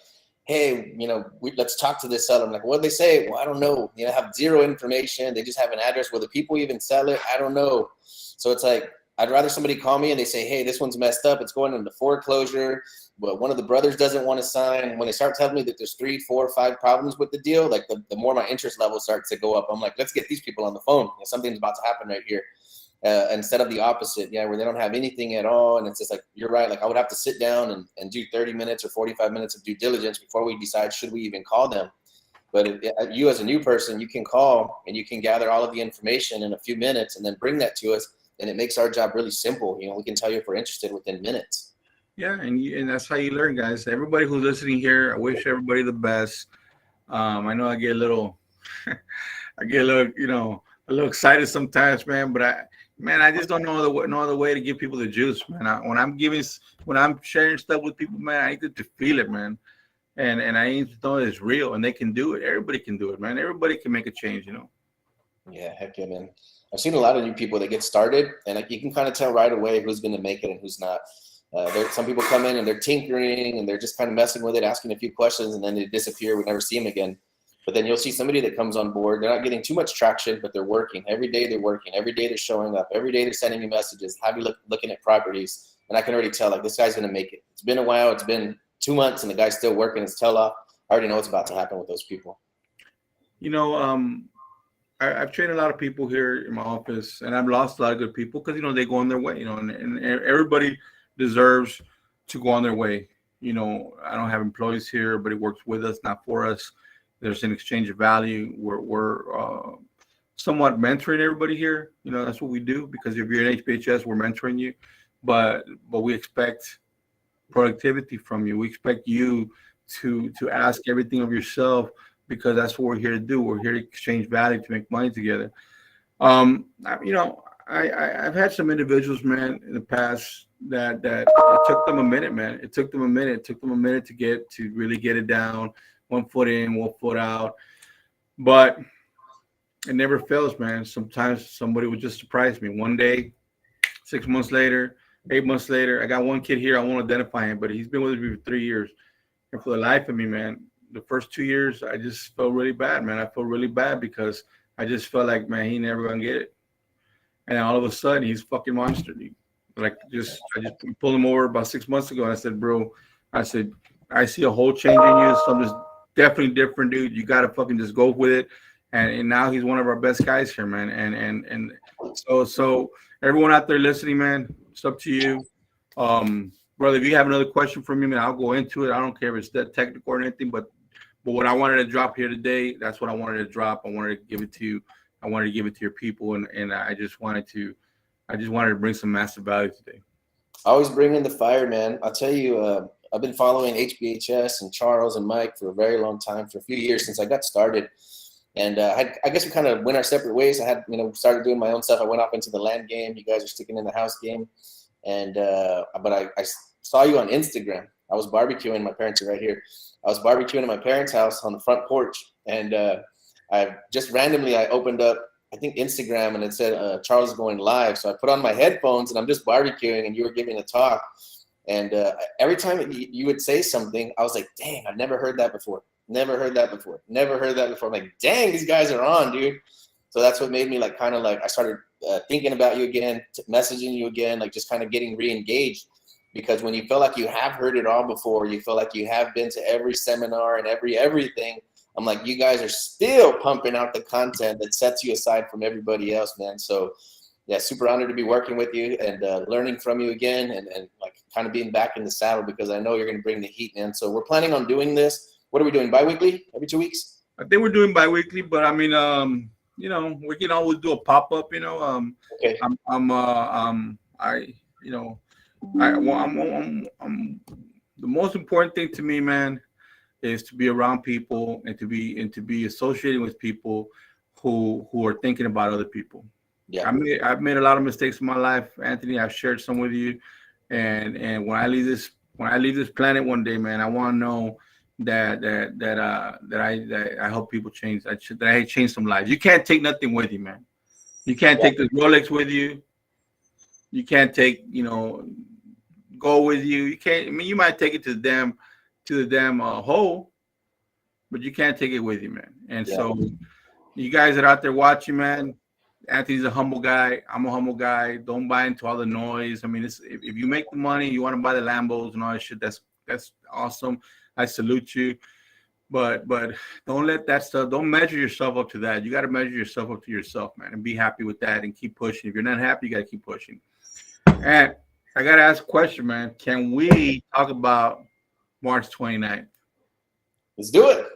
A: hey, you know, let's talk to this seller. I'm like, what'd they say? Well, I don't know. You know, have zero information. They just have an address. Will the people even sell it? I don't know. So it's like, I'd rather somebody call me and they say, hey, this one's messed up. It's going into foreclosure, but one of the brothers doesn't want to sign. When they start telling me that there's 3, 4, 5 problems with the deal, like the more my interest level starts to go up. I'm like, let's get these people on the phone. You know, something's about to happen right here. Instead of the opposite, where they don't have anything at all. And it's just like, you're right. Like I would have to sit down and do 30 minutes or 45 minutes of due diligence before we decide, should we even call them? But you as a new person, you can call and you can gather all of the information in a few minutes and then bring that to us. And it makes our job really simple. You know, we can tell you if we're interested within minutes.
B: Yeah, and that's how you learn, guys. Everybody who's listening here, I wish everybody the best. I know I get a little, you know, a little excited sometimes, man. But I just don't know no other way to give people the juice, man. When I'm sharing stuff with people, man, I need to feel it, man. And I need to know it's real and they can do it. Everybody can do it, man. Everybody can make a change, you know.
A: Yeah, heck yeah, man. I've seen a lot of new people that get started, and like you can kind of tell right away who's going to make it and who's not. Some people come in and they're tinkering and they're just kind of messing with it, asking a few questions, and then they disappear. We never see them again. But then you'll see somebody that comes on board. They're not getting too much traction, but they're working. Every day they're working. Every day they're showing up. Every day they're sending me messages. Have you looking at properties? And I can already tell, like, this guy's going to make it. It's been a while. It's been 2 months, and the guy's still working his tail off. I already know what's about to happen with those people.
B: You know, I've trained a lot of people here in my office, and I've lost a lot of good people because, you know, they go on their way, you know, and everybody deserves to go on their way. You know, I don't have employees here. Everybody works with us, not for us. There's an exchange of value. We're somewhat mentoring everybody here. You know, that's what we do, because if you're in HBHS, we're mentoring you, but we expect productivity from you. We expect you to ask everything of yourself, because that's what we're here to do. We're here to exchange value, to make money together. You know, I've had some individuals, man, in the past that it took them a minute, man. It took them a minute. It took them a minute to really get it down, 1 foot in, 1 foot out. But it never fails, man. Sometimes somebody would just surprise me. One day, 6 months later, 8 months later, I got one kid here. I won't identify him, but he's been with me for 3 years. And for the life of me, man, the first 2 years, I just felt really bad, man. I felt really bad because I just felt like, man, he never gonna get it. And all of a sudden, he's fucking monster. I just pulled him over about 6 months ago, and I said, bro, I said, I see a whole change in you. Something's definitely different, dude. You gotta fucking just go with it. And now he's one of our best guys here, man. And so everyone out there listening, man, it's up to you. Brother, if you have another question for me, man, I'll go into it. I don't care if it's that technical or anything, but what I wanted to drop here today, that's what I wanted to drop. I wanted to give it to you. I wanted to give it to your people, and I just wanted to bring some massive value today.
A: Always bring in the fire, man. I'll tell you, I've been following HBHS and Charles and Mike for a very long time, for a few years since I got started. And I guess we kind of went our separate ways. I had, started doing my own stuff. I went off into the land game. You guys are sticking in the house game. And but I saw you on Instagram. I was barbecuing. My parents are right here. I was barbecuing at my parents' house on the front porch. And I just randomly, I opened up, I think, Instagram, and it said Charles is going live. So I put on my headphones and I'm just barbecuing, and you were giving a talk. And every time you would say something, I was like, dang, I've never heard that before. Never heard that before. Never heard that before. I'm like, dang, these guys are on, dude. So that's what made me kind of I started thinking about you again, messaging you again, just kind of getting re-engaged. Because when you feel like you have heard it all before, you feel like you have been to every seminar and everything, I'm like, you guys are still pumping out the content that sets you aside from everybody else, man. So yeah, super honored to be working with you and learning from you again, and kind of being back in the saddle, because I know you're going to bring the heat, man. So we're planning on doing this. What are we doing? Bi-weekly? Every 2 weeks?
B: I think we're doing bi-weekly, but I mean, we can always do a pop-up,
A: Okay.
B: The most important thing to me, man, is to be around people and to be associating with people who are thinking about other people.
A: Yeah.
B: I've made a lot of mistakes in my life, Anthony. I've shared some with you, and when I leave this planet one day, man, I want to know that I help people change, that I change some lives. You can't take nothing with you, man. You can't take the Rolex with you. You can't take go with you. You can't. I mean, you might take it to the damn hole, but you can't take it with you, man. And so, you guys that are out there watching, man, Anthony's a humble guy. I'm a humble guy. Don't buy into all the noise. I mean, if you make the money, you want to buy the Lambos and all that shit, that's awesome. I salute you. But don't let that stuff, don't measure yourself up to that. You got to measure yourself up to yourself, man, and be happy with that and keep pushing. If you're not happy, you got to keep pushing. And I got to ask a question, man. Can we talk about March 29th?
A: Let's do it.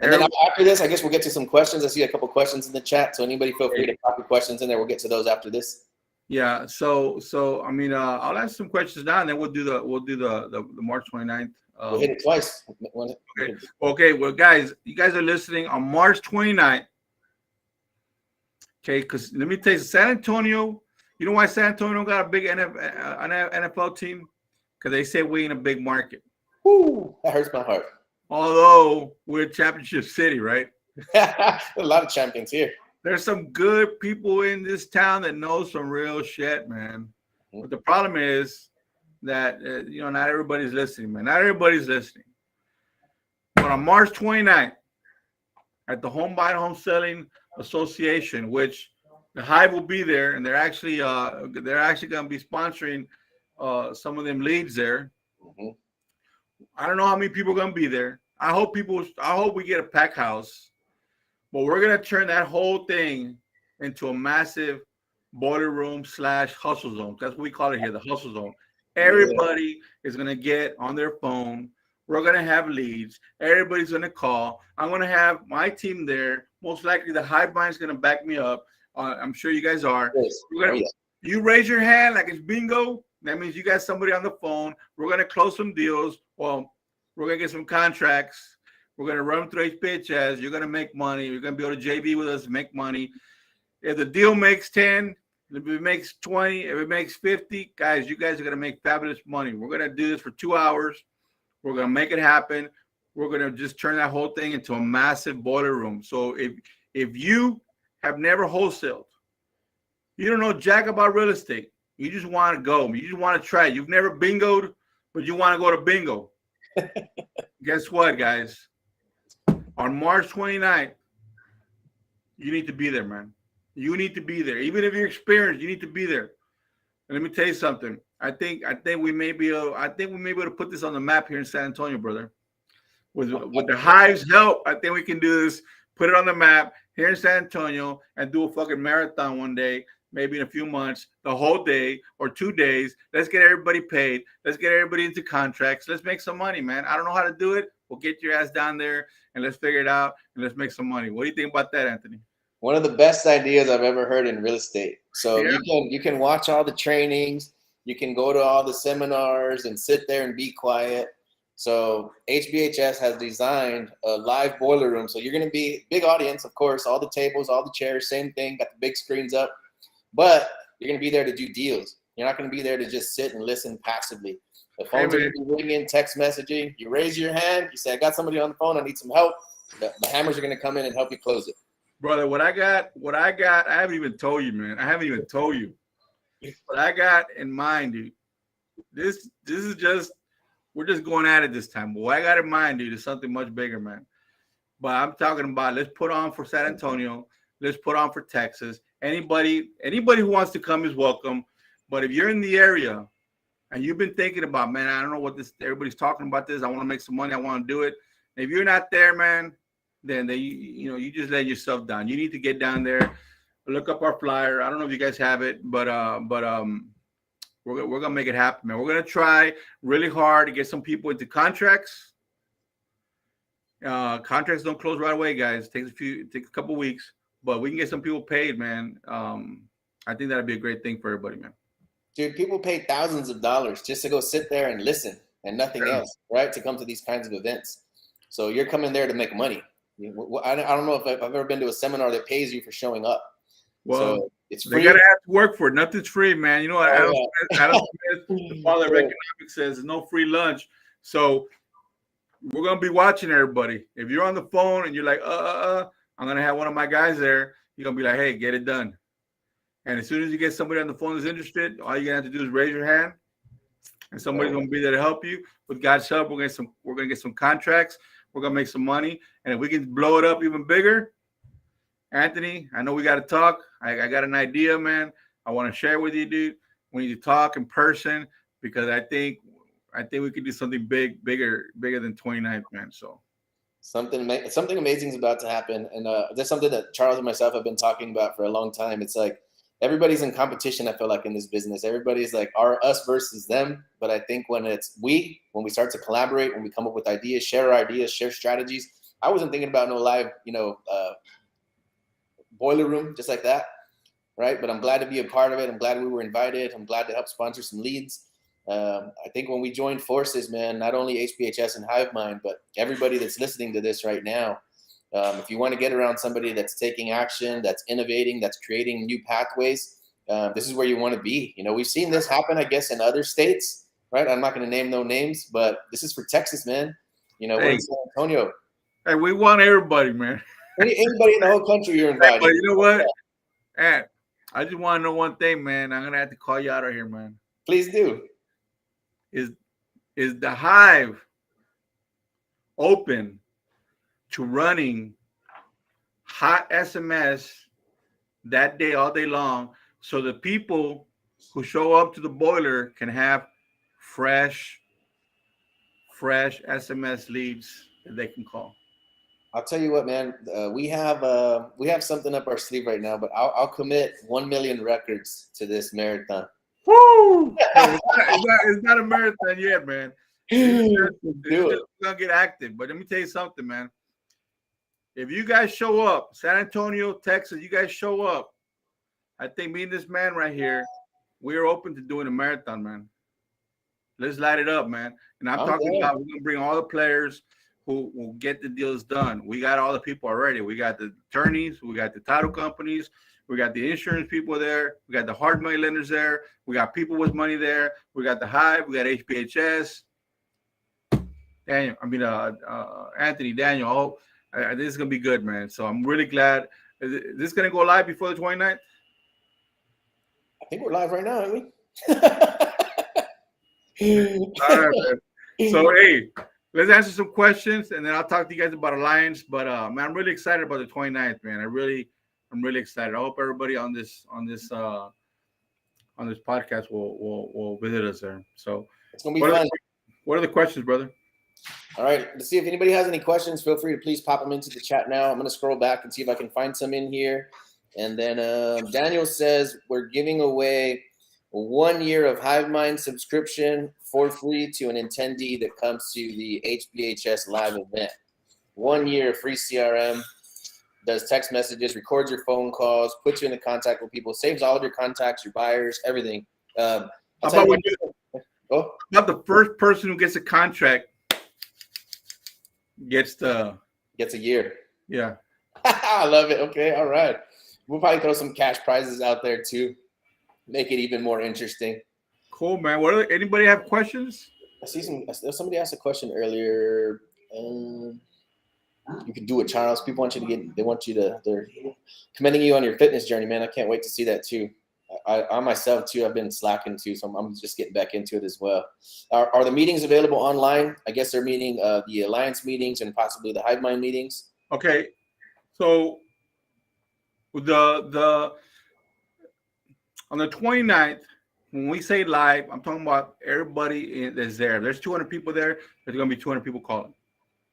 A: And then after this, I guess we'll get to some questions. I see a couple questions in the chat, so anybody feel free to pop your questions in there. We'll get to those after this.
B: Yeah. So I mean, I'll ask some questions now, and then we'll do the March 29th.
A: We'll hit it twice.
B: Okay. Well, guys, you guys are listening on March 29th. Okay, because let me tell you, San Antonio. You know why San Antonio got a big NFL team? Because they say we in a big market.
A: Woo, that hurts my heart.
B: Although we're a championship city, right?
A: A lot of champions here.
B: There's some good people in this town that know some real shit, man. But the problem is that, not everybody's listening, man. Not everybody's listening. But on March 29th, at the Home Buying Home Selling Association, which the Hive will be there, and they're actually going to be sponsoring some of them leads there.
A: Mm-hmm.
B: I don't know how many people are going to be there. I hope we get a pack house, but we're going to turn that whole thing into a massive boiler room / hustle zone. That's what we call it here, the hustle zone. Everybody is going to get on their phone. We're going to have leads. Everybody's going to call. I'm going to have my team there. Most likely the hivemind is going to back me up. I'm sure you guys are. You raise your hand like it's bingo. That means you got somebody on the phone. We're going to close some deals. Well, we're going to get some contracts. We're going to run them through HBHS. You're going to make money. You're going to be able to JV with us, make money. If the deal makes 10, if it makes 20, if it makes 50, guys, you guys are going to make fabulous money. We're going to do this for 2 hours. We're going to make it happen. We're going to just turn that whole thing into a massive boiler room. So if you have never wholesaled, you don't know jack about real estate, you just want to go. You just want to try it. You've never bingoed, but you want to go to bingo. Guess what, guys? On March 29th, you need to be there, man. You need to be there. Even if you're experienced, you need to be there. let me tell you something. I think we may be able to put this on the map here in San Antonio, brother. With the Hive's help, I think we can do this. Put it on the map here in San Antonio and do a fucking marathon one day, maybe in a few months, the whole day or 2 days. Let's get everybody paid. Let's get everybody into contracts. Let's make some money, man. I don't know how to do it. We'll get your ass down there and let's figure it out and let's make some money. What do you think about that, Anthony?
A: One of the best ideas I've ever heard in real estate. So you can watch all the trainings, you can go to all the seminars and sit there and be quiet. So HBHS has designed a live boiler room. So you're going to be big audience, of course, all the tables, all the chairs, same thing, got the big screens up, but you're going to be there to do deals. You're not going to be there to just sit and listen passively. The phones are going to be ringing, text messaging. You raise your hand, you say, I got somebody on the phone, I need some help. The hammers are going to come in and help you close it.
B: Brother, what I got, I haven't even told you, man. I haven't even told you. What I got in mind, dude. This is just, we're just going at it this time. But what I got in mind, dude, is something much bigger, man. But I'm talking about, let's put on for San Antonio. Let's put on for Texas. Anybody who wants to come is welcome. But if you're in the area and you've been thinking about, man, I don't know what this, everybody's talking about this. I want to make some money. I want to do it. And if you're not there, man, then you just let yourself down. You need to get down there. Look up our flyer. I don't know if you guys have it, but we're gonna make it happen, man. We're gonna try really hard to get some people into contracts. Contracts don't close right away, guys. It takes a couple weeks, but we can get some people paid, man. I think that'd be a great thing for everybody, man.
A: Dude, people pay thousands of dollars just to go sit there and listen and nothing else, right? To come to these kinds of events. So you're coming there to make money. I don't know if I've ever been to a seminar that pays you for showing up.
B: Well,
A: so it's free.
B: They gotta have to work for it. Nothing's free, man. You know what? Adam Smith, the father of economics, says there's no free lunch. So we're gonna be watching everybody. If you're on the phone and you're like, I'm gonna have one of my guys there, you're gonna be like, hey, get it done. And as soon as you get somebody on the phone that's interested, all you're gonna have to do is raise your hand, and somebody's gonna be there to help you. With God's help, we're gonna get some contracts. We're gonna make some money, and if we can blow it up even bigger, Anthony, I know we got to talk. I got an idea, man. I want to share with you, dude. We need to talk in person because I think we could do something bigger than 29th, man. So
A: something amazing is about to happen, and there's something that Charles and myself have been talking about for a long time. It's like everybody's in competition. I feel like in this business, everybody's like us versus them. But I think when we start to collaborate, when we come up with ideas, share our ideas, share strategies. I wasn't thinking about no live, boiler room just like that, right? But I'm glad to be a part of it. I'm glad we were invited. I'm glad to help sponsor some leads. I think when we join forces, man, not only HBHS and Hivemind, but everybody that's listening to this right now, if you want to get around somebody that's taking action, that's innovating, that's creating new pathways, this is where you want to be. We've seen this happen, I guess, in other states, right? I'm not going to name no names, but this is for Texas, man. We're in San Antonio.
B: Hey, we want everybody, man.
A: Anybody in the whole country, you're invited.
B: But you know what? Man, I just want to know one thing, man. I'm gonna have to call you out of here, man.
A: Please do.
B: Is the Hive open to running hot SMS that day, all day long, so the people who show up to the boiler can have fresh SMS leads that they can call?
A: I'll tell you what, man. We have something up our sleeve right now, but I'll commit 1 million records to this marathon.
B: Woo! It's not a marathon yet, man. We're gonna get active. But let me tell you something, man. If you guys show up, San Antonio, Texas, you guys show up. I think me and this man right here, we're open to doing a marathon, man. Let's light it up, man. And I'm talking about we're gonna bring all the players who will get the deals done. We got all the people already. We got the attorneys, we got the title companies, we got the insurance people there, we got the hard money lenders there, we got people with money there, we got the Hive, we got HBHS. Anthony, Daniel, this is gonna be good, man. So I'm really glad. Is this gonna go live before the 29th?
A: I think we're live right now, aren't we?
B: All right, man. So hey, let's answer some questions, and then I'll talk to you guys about Alliance. But man, I'm really excited about the 29th, man. I'm really excited. I hope everybody on this on this podcast will visit us there. So,
A: It's gonna be fun.
B: What are the questions, brother?
A: All right, let's see if anybody has any questions. Feel free to please pop them into the chat now. I'm going to scroll back and see if I can find some in here. And then Daniel says we're giving away 1 year of hivemind subscription for free to an attendee that comes to the HBHS live event. 1 year free CRM, does text messages, records your phone calls, puts you into contact with people, saves all of your contacts, your buyers, everything.
B: How about the first person who gets a contract gets a
A: year?
B: Yeah.
A: I love it. Okay, all right. We'll probably throw some cash prizes out there too, make it even more interesting.
B: Cool, man. Anybody have questions?
A: I see somebody asked a question earlier. You can do it, Charles. People want you to they're commending you on your fitness journey, man. I can't wait to see that too. I myself too, I've been slacking too, so I'm just getting back into it as well. Are the meetings available online? I guess they're meeting the Alliance meetings and possibly the hivemind meetings.
B: Okay, so the on the 29th, when we say live, I'm talking about everybody that's there. There's 200 people there. There's going to be 200 people calling.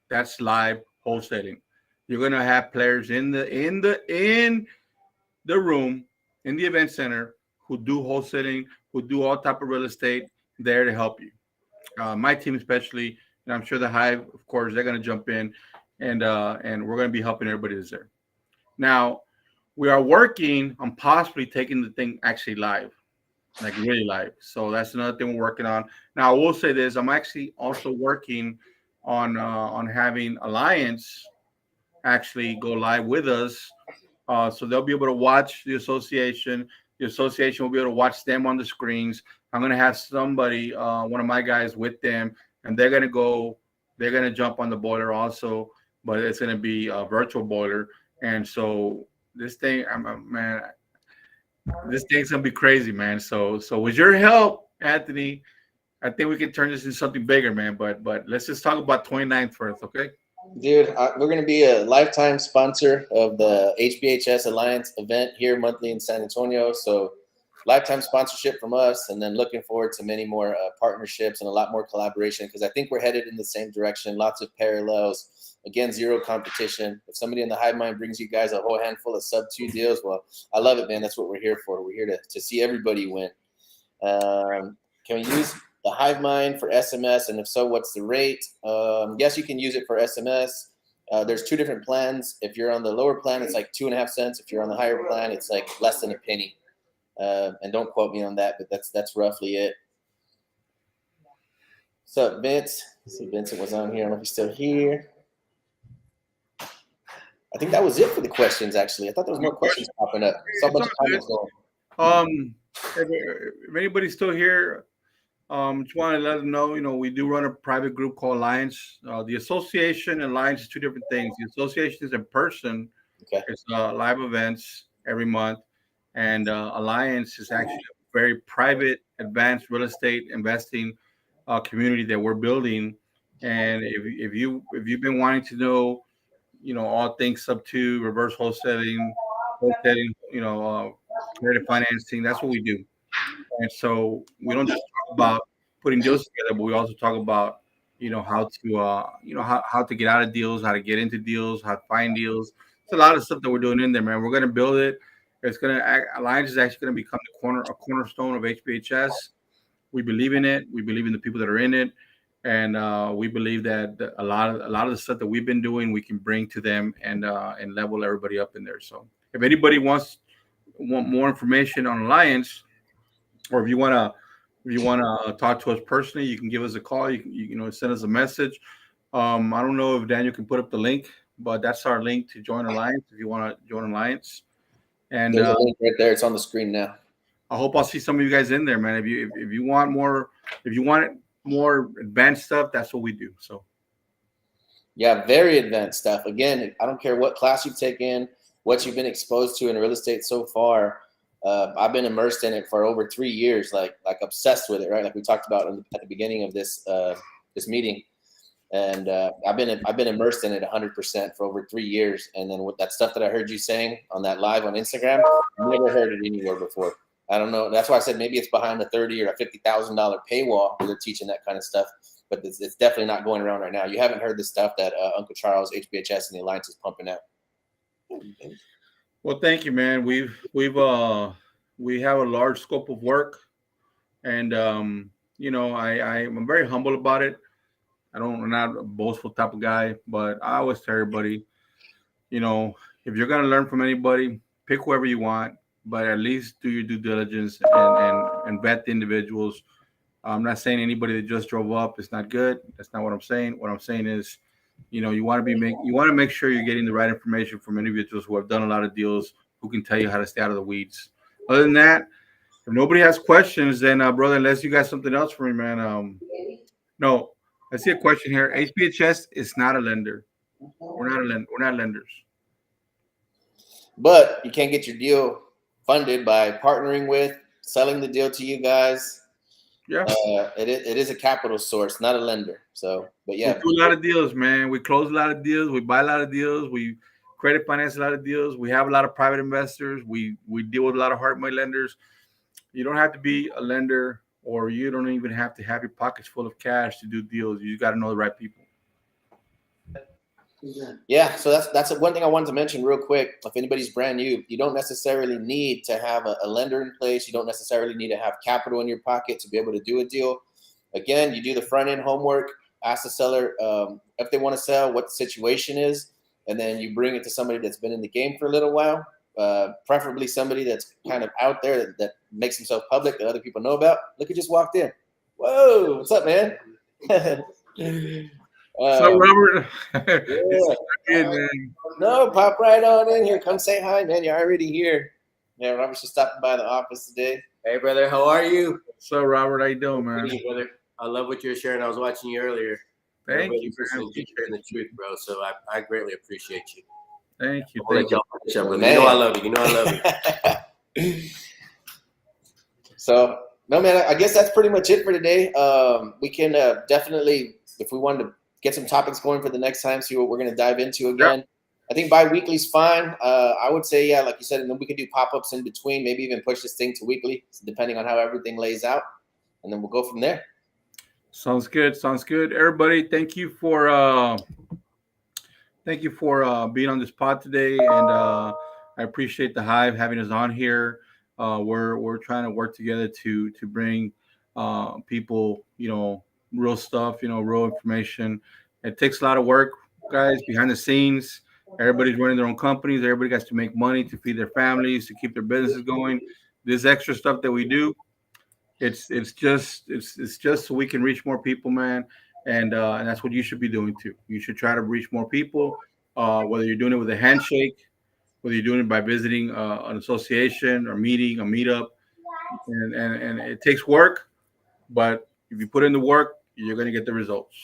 B: That's live wholesaling. You're going to have players in the room, in the event center, who do wholesaling, who do all type of real estate, there to help you. My team especially, and I'm sure the Hive, of course, they're going to jump in, and we're going to be helping everybody that's there. Now, we are working on possibly taking the thing actually live, like really live. So that's another thing we're working on. Now, I will say this: I'm actually also working on having Alliance actually go live with us. So they'll be able to watch the association. The association will be able to watch them on the screens. I'm going to have somebody, one of my guys with them, and they're going to jump on the boiler also, but it's going to be a virtual boiler. And so this thing, man, this thing's going to be crazy, man. So with your help, Anthony, I think we can turn this into something bigger, man. But let's just talk about 29th first, okay?
A: Dude, we're going to be a lifetime sponsor of the HBHS Alliance event here monthly in San Antonio. So lifetime sponsorship from us, and then looking forward to many more partnerships and a lot more collaboration, because I think we're headed in the same direction. Lots of parallels. Again, zero competition. If somebody in the Hivemind brings you guys a whole handful of sub-2 deals, well, I love it, man. That's what we're here for. We're here to see everybody win. Can we use the Hivemind for SMS, and if so, what's the rate? Yes, you can use it for SMS. There's 2 different plans. If you're on the lower plan, it's like 2.5 cents. If you're on the higher plan, it's like less than a penny. And don't quote me on that, but that's roughly it. What's up, Vince? Let's see, Vincent was on here. I don't know if he's still here. I think that was it for the questions, actually. I thought there was more questions popping up. Saw a bunch of comments going.
B: If anybody's still here, just want to let them know, we do run a private group called Alliance. The association and Alliance is 2 different things. The association is in person. Okay. It's live events every month. And Alliance is actually a very private, advanced real estate investing community that we're building. And if you've been wanting to know, all things sub-2, reverse wholesaling, creative financing, that's what we do. And so we don't just talk about putting deals together, but we also talk about, how to get out of deals, how to get into deals, how to find deals. It's a lot of stuff that we're doing in there, man. We're going to build it. Alliance is actually going to become a cornerstone of HBHS. We believe in it. We believe in the people that are in it. And we believe that a lot of the stuff that we've been doing, we can bring to them and level everybody up in there. So if anybody wants more information on Alliance, or if you want to talk to us personally, you can give us a call. You can send us a message. I don't know if Daniel can put up the link, but that's our link to join Alliance if you want to join Alliance. And
A: there's a link right there. It's on the screen now.
B: I hope I'll see some of you guys in there, man. If you want more advanced stuff, that's what we do. So
A: yeah, very advanced stuff. Again, I don't care what class you've taken, what you've been exposed to in real estate so far. I've been immersed in it for over 3 years, like obsessed with it, right? Like we talked about at the beginning of this meeting. And I've been immersed in it 100% for over 3 years. And then with that stuff that I heard you saying on that live on Instagram, I've never heard it anywhere before. I don't know. That's why I said maybe it's behind the $30,000 or $50,000 paywall where they're teaching that kind of stuff. But it's definitely not going around right now. You haven't heard the stuff that Uncle Charles, HBHS, and the Alliance is pumping out.
B: Well, thank you, man. We have a large scope of work, and you know, I'm very humble about it. I'm not a boastful type of guy, but I always tell everybody, you know, if you're gonna learn from anybody, pick whoever you want, but at least do your due diligence and vet the individuals. I'm not saying anybody that just drove up is not good. That's not what I'm saying. What I'm saying is, you know, you want to make sure you're getting the right information from individuals who have done a lot of deals, who can tell you how to stay out of the weeds. Other than that, if nobody has questions, then brother, unless you got something else for me, man. No, I see a question here. HBHS is not a lender. We're not lenders.
A: But you can't get your deal funded by partnering with, selling the deal to you guys.
B: Yeah.
A: It is a capital source, not a lender. So, but yeah,
B: We do a lot of deals, man. We close a lot of deals. We buy a lot of deals. We credit finance a lot of deals. We have a lot of private investors. We deal with a lot of hard money lenders. You don't have to be a lender, or you don't even have to have your pockets full of cash to do deals. You got to know the right people.
A: yeah. So that's one thing I wanted to mention real quick. If anybody's brand new, you don't necessarily need to have a lender in place. You don't necessarily need to have capital in your pocket to be able to do a deal. Again, you do the front end homework. Ask the seller if they want to sell, what the situation is, and then you bring it to somebody that's been in the game for a little while. Preferably somebody that's kind of out there that makes himself public that other people know about. Look, who just walked in. Whoa, what's up, man?
B: So Robert,
A: Yeah.
B: good, man.
A: No, pop right on in here. Come say hi, man. You're already here. Yeah, Robert's just stopping by the office today.
C: Hey, brother, how are you?
B: So Robert, how you doing, man?
C: Hey, brother. I love what you're sharing. I was watching you earlier.
B: Thank you,
C: You're sharing the truth, bro. So I greatly appreciate you.
B: Thank you.
C: I'll let y'all finish up, brother. You know I love you. You know I love you.
A: So, no, man, I guess that's pretty much it for today. We can definitely, if we wanted to get some topics going for the next time, see what we're going to dive into again. Yep. I think bi-weekly is fine. I would say, yeah, like you said, and then we could do pop-ups in between, maybe even push this thing to weekly, depending on how everything lays out. And then we'll go from there.
B: Sounds good. Sounds good. Everybody, thank you for being on this pod today. And I appreciate the Hive having us on here. We're trying to work together to bring people, you know, real stuff, you know, real information. It takes a lot of work, guys, behind the scenes. Everybody's running their own companies. Everybody has to make money to feed their families, to keep their businesses going. This extra stuff that we do, it's just so we can reach more people, man. And that's what you should be doing too. You should try to reach more people, whether you're doing it with a handshake, whether you're doing it by visiting an association or meeting, a meetup, and it takes work, but if you put in the work, you're going to get the results.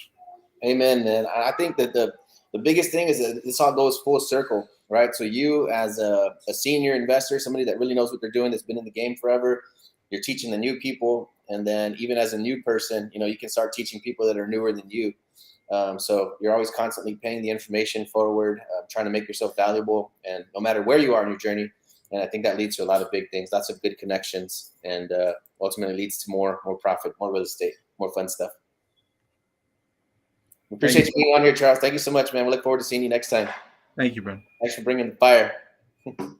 A: Amen, man. I think that the biggest thing is that this all goes full circle, right? So you as a senior investor, somebody that really knows what they're doing, that's been in the game forever, you're teaching the new people. And then even as a new person, you know, you can start teaching people that are newer than you. So you're always constantly paying the information forward, trying to make yourself valuable, and no matter where you are in your journey. And I think that leads to a lot of big things, lots of good connections, and ultimately leads to more profit, more real estate, more fun stuff. We appreciate you being on here, Charles. Thank you so much, man. We look forward to seeing you next time.
B: Thank you, man.
A: Thanks for bringing the fire.
B: Thank you.